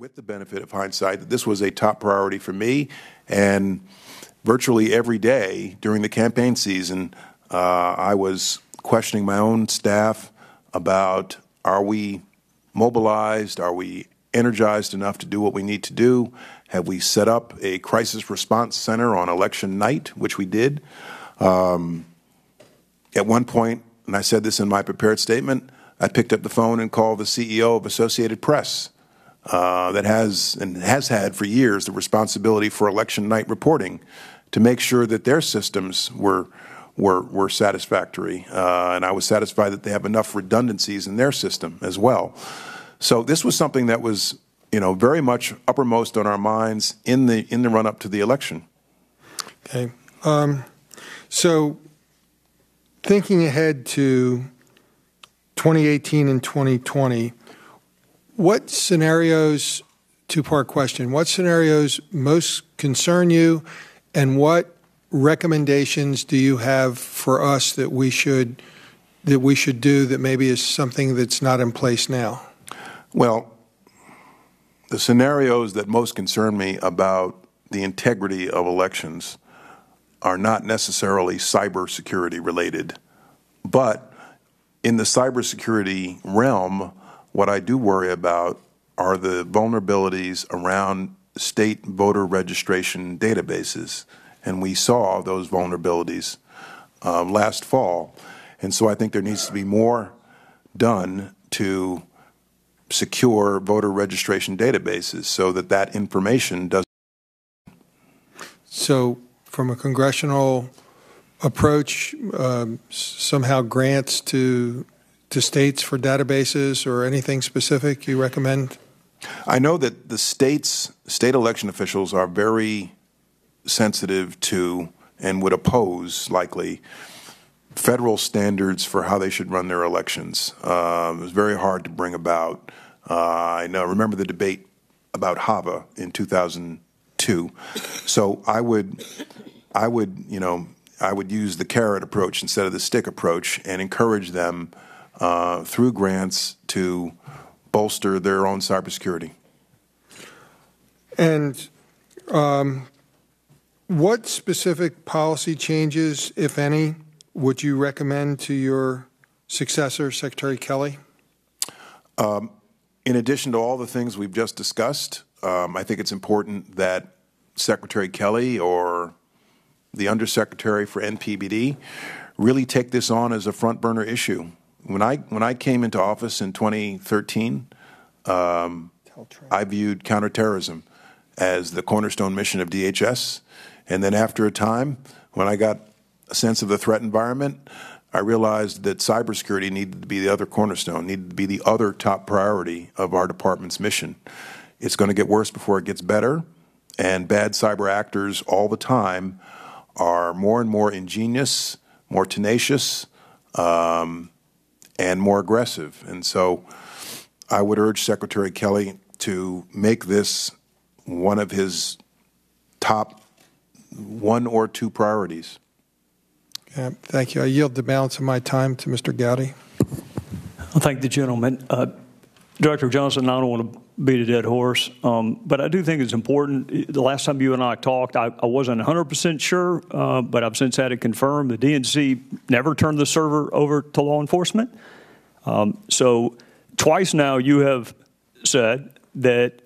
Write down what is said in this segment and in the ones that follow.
with the benefit of hindsight, that this was a top priority for me, and virtually every day during the campaign season, I was questioning my own staff about, are we mobilized? Are we energized enough to do what we need to do? Have we set up a crisis response center on election night, which we did? At one point, and I said this in my prepared statement, I picked up the phone and called the CEO of Associated Press, that has and has had for years the responsibility for election night reporting, to make sure that their systems were satisfactory, and I was satisfied that they have enough redundancies in their system as well. So this was something that was, very much uppermost on our minds in the run-up to the election. Okay, so thinking ahead to 2018 and 2020, what scenarios? Two-part question: what scenarios most concern you, and what recommendations do you have for us that we should do that maybe is something that's not in place now? Well, the scenarios that most concern me about the integrity of elections are not necessarily cybersecurity related, but in the cybersecurity realm, what I do worry about are the vulnerabilities around state voter registration databases. And we saw those vulnerabilities last fall. And so I think there needs to be more done to secure voter registration databases so that that information doesn't. So from a congressional approach, somehow grants to states for databases or anything specific you recommend? I know that the state election officials are very sensitive to and would oppose, likely, federal standards for how they should run their elections. It was very hard to bring about. I remember the debate about HAVA in 2002. So I would use the carrot approach instead of the stick approach and encourage them through grants to bolster their own cybersecurity. And what specific policy changes, if any, would you recommend to your successor, Secretary Kelly? In addition to all the things we've just discussed, I think it's important that Secretary Kelly or the Undersecretary for NPBD really take this on as a front burner issue. When I came into office in 2013, I viewed counterterrorism as the cornerstone mission of DHS. And then after a time, when I got a sense of the threat environment, I realized that cybersecurity needed to be the other cornerstone, needed to be the other top priority of our department's mission. It's going to get worse before it gets better, and bad cyber actors all the time are more and more ingenious, more tenacious, and more aggressive. And so I would urge Secretary Kelly to make this one of his top 1 or 2 priorities. Thank you. I yield the balance of my time to Mr. Gowdy. Well, thank the gentleman. Director Johnson, I don't want to beat a dead horse, but I do think it's important. The last time you and I talked, I wasn't 100% sure, but I've since had it confirmed. The DNC never turned the server over to law enforcement. So twice now you have said that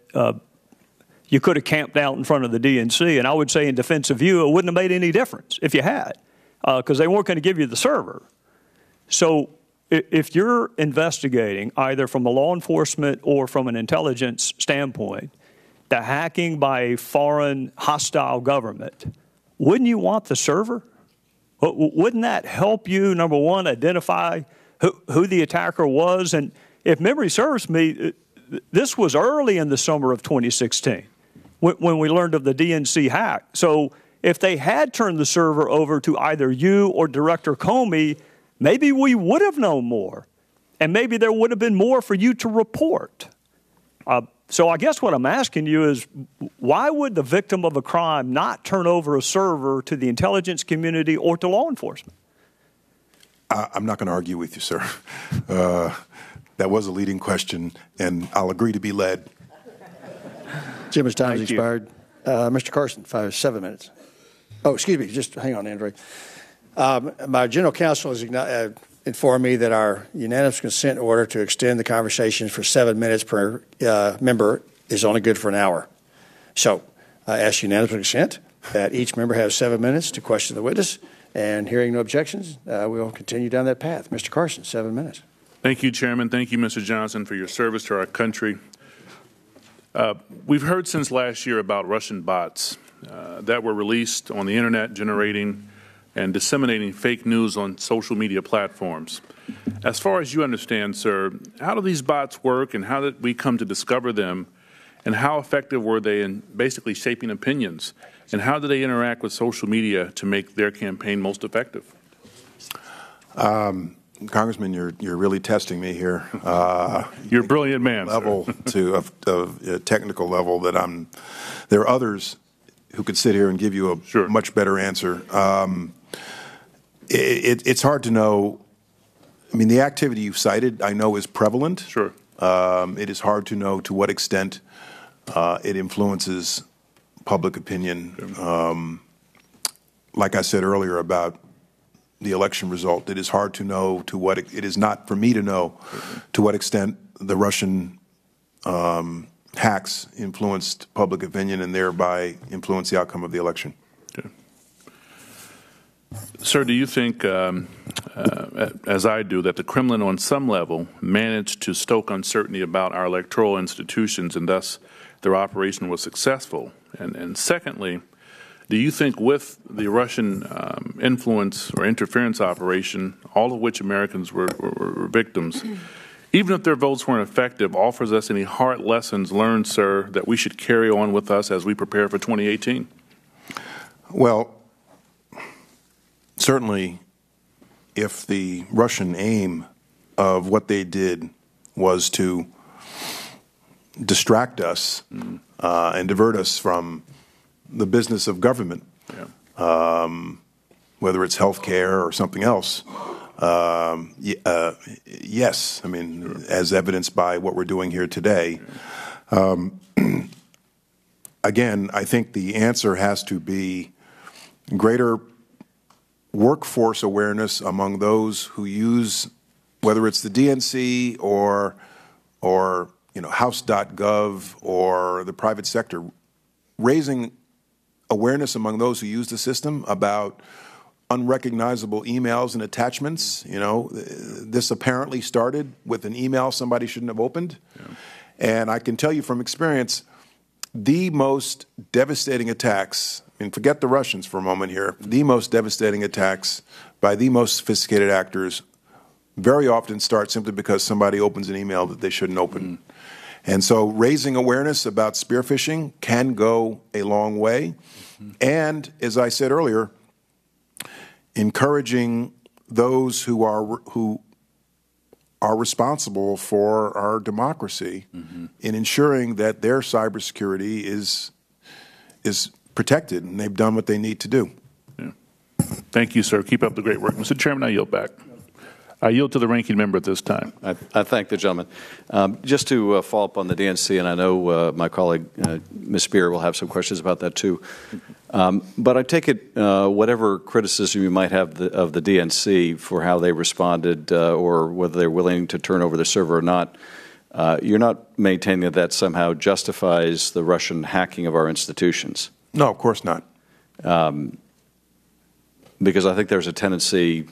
you could have camped out in front of the DNC, and I would say in defense of you, it wouldn't have made any difference if you had, because they weren't going to give you the server. So if you're investigating, either from a law enforcement or from an intelligence standpoint, the hacking by a foreign hostile government, wouldn't you want the server? Wouldn't that help you, number one, identify who the attacker was? And if memory serves me, this was early in the summer of 2016 when we learned of the DNC hack. So if they had turned the server over to either you or Director Comey, maybe we would have known more, and maybe there would have been more for you to report. So I guess what I'm asking you is, why would the victim of a crime not turn over a server to the intelligence community or to law enforcement? I'm not going to argue with you, sir. That was a leading question, and I'll agree to be led. Jim's time has Thank you. expired. Mr. Carson, 7 minutes. Oh, excuse me. Just hang on, Andre. My general counsel has informed me that our unanimous consent order to extend the conversation for 7 minutes per member is only good for an hour. So I ask unanimous consent that each member has 7 minutes to question the witness. And hearing no objections, we'll continue down that path. Mr. Carson, 7 minutes. Thank you, Chairman. Thank you, Mr. Johnson, for your service to our country. We've heard since last year about Russian bots that were released on the internet, generating and disseminating fake news on social media platforms. As far as you understand, sir, how do these bots work, and how did we come to discover them, and how effective were they in basically shaping opinions, and how do they interact with social media to make their campaign most effective? Congressman, you're really testing me here. You're a brilliant man. Level of a technical level that there are others who could sit here and give you a much better answer. It's hard to know. I mean, the activity you've cited, I know, is prevalent. Sure. It is hard to know to what extent it influences public opinion. Like I said earlier about the election result, it is hard to know to what it is not for me to know to what extent the Russian hacks influenced public opinion and thereby influenced the outcome of the election. Okay. Sir, do you think, as I do, that the Kremlin on some level managed to stoke uncertainty about our electoral institutions and thus their operation was successful? And secondly, do you think with the Russian influence or interference operation, all of which Americans were victims, even if their votes weren't effective, offers us any hard lessons learned, sir, that we should carry on with us as we prepare for 2018? Well, certainly if the Russian aim of what they did was to distract us and divert us from the business of government, whether it's health care or something else, yes. I mean, as evidenced by what we're doing here today. Again, I think the answer has to be greater workforce awareness among those who use, whether it's the DNC or House.gov or the private sector, raising awareness among those who use the system about unrecognizable emails and attachments. This apparently started with an email somebody shouldn't have opened. Yeah. And I can tell you from experience, the most devastating attacks, and forget the Russians for a moment here, the most devastating attacks by the most sophisticated actors very often start simply because somebody opens an email that they shouldn't open. And so raising awareness about spear phishing can go a long way. And as I said earlier, encouraging those who are responsible for our democracy in ensuring that their cybersecurity is protected, and they've done what they need to do. Yeah. Thank you, sir. Keep up the great work. Mr. Chairman, I yield back. I yield to the ranking member at this time. I thank the gentleman. Just to follow up on the DNC, and I know my colleague, Ms. Spear, will have some questions about that too. But I take it whatever criticism you might have of the DNC for how they responded or whether they're willing to turn over the server or not, you're not maintaining that that somehow justifies the Russian hacking of our institutions. No, of course not. Because I think there's a tendency,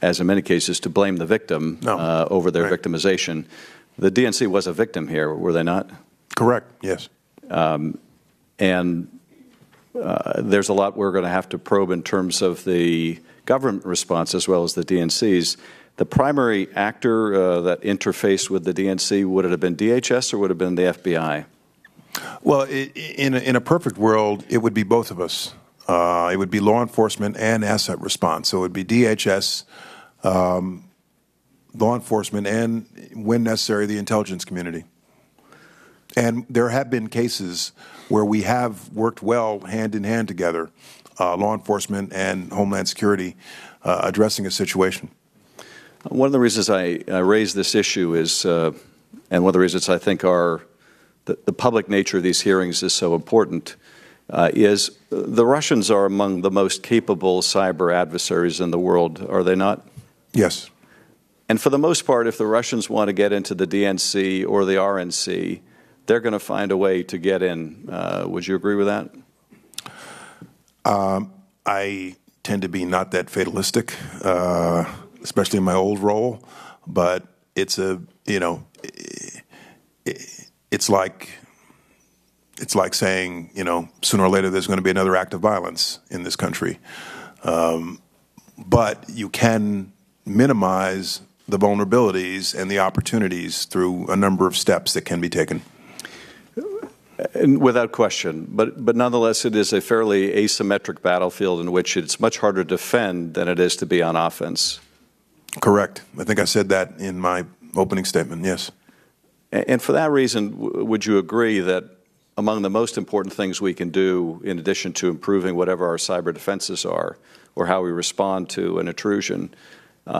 as in many cases, to blame the victim over their victimization. The DNC was a victim here, were they not? Correct, yes. And there's a lot we're going to have to probe in terms of the government response as well as the DNC's. The primary actor that interfaced with the DNC, would it have been DHS or would it have been the FBI? Well, in a perfect world, it would be both of us. It would be law enforcement and asset response. So it would be DHS, law enforcement, and, when necessary, the intelligence community. And there have been cases where we have worked well hand in hand together, law enforcement and Homeland Security, addressing a situation. One of the reasons I raise this issue is, and one of the reasons I think our the public nature of these hearings is so important, is the Russians are among the most capable cyber adversaries in the world, are they not? Yes. And for the most part, if the Russians want to get into the DNC or the RNC, they're going to find a way to get in. Would you agree with that? I tend to be not that fatalistic, especially in my old role, but it's it's like saying, sooner or later there's going to be another act of violence in this country. But you can minimize the vulnerabilities and the opportunities through a number of steps that can be taken. And without question, but nonetheless, it is a fairly asymmetric battlefield in which it's much harder to defend than it is to be on offense. Correct. I think I said that in my opening statement, yes. And for that reason, would you agree that among the most important things we can do, in addition to improving whatever our cyber defenses are or how we respond to an intrusion,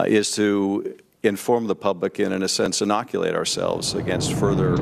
is to inform the public and, in a sense, inoculate ourselves against further